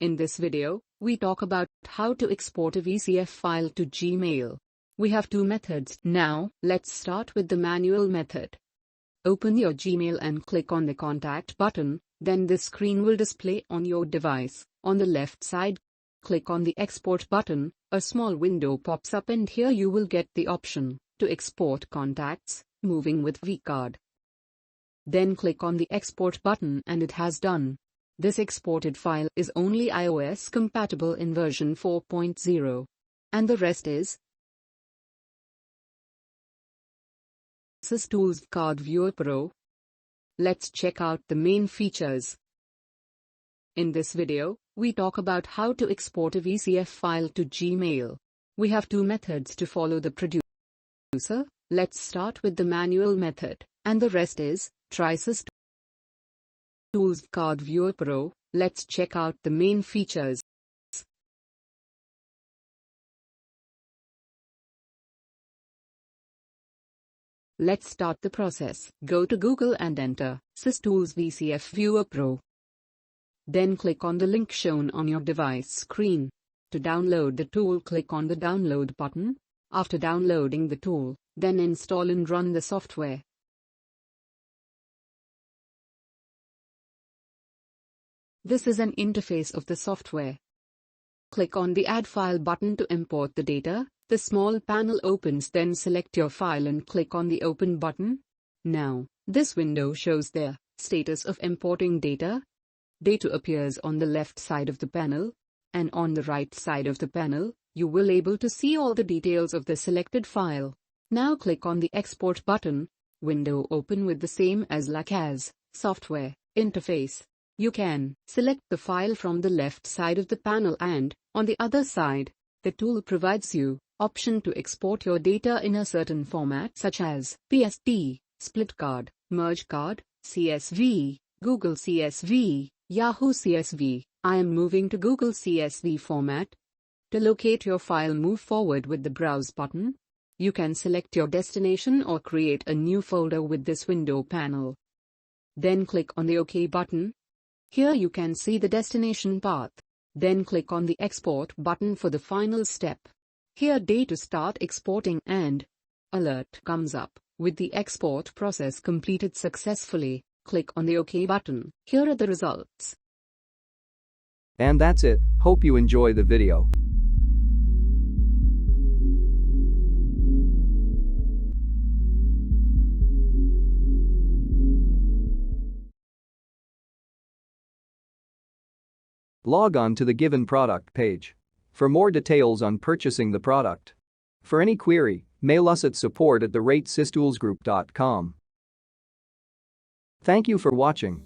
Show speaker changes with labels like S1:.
S1: In this video, we talk about how to export a VCF file to Gmail. We have two methods. Now, let's start with the manual method. Open your Gmail and click on the Contact button, then this screen will display on your device. On the left side, click on the Export button, a small window pops up and here you will get the option to export contacts, moving with vCard. Then click on the Export button and it has done. This exported file is only iOS compatible in version 4.0. And the rest is SysTools Card Viewer Pro. Let's check out the main features. In this video, we talk about how to export a VCF file to Gmail. We have two methods to follow the producer. Let's start with the manual method, and the rest is try SysTools Card Viewer Pro. Let's check out the main features. Let's start the process. Go to Google and enter SysTools VCF Viewer Pro. Then click on the link shown on your device screen. To download the tool, click on the Download button. After downloading the tool, then install and run the software. This is an interface of the software. Click on the Add File button to import the data. The small panel opens, then select your file and click on the Open button. Now, this window shows the status of importing data. Data appears on the left side of the panel, and on the right side of the panel, you will able to see all the details of the selected file. Now click on the Export button. Window open with the same as software interface. You can select the file from the left side of the panel and, on the other side, the tool provides you option to export your data in a certain format such as PSD, SplitCard, MergeCard, CSV, Google CSV, Yahoo CSV. I am moving to Google CSV format. To locate your file, move forward with the Browse button. You can select your destination or create a new folder with this window panel. Then click on the OK button. Here you can see the destination path. Then click on the Export button for the final step. Here data start exporting and alert comes up with the export process completed successfully. Click on the OK button. Here are the results.
S2: And that's it. Hope you enjoy the video. Log on to the given product page for more details on purchasing the product. For any query, mail us at support@systoolsgroup.com. Thank you for watching.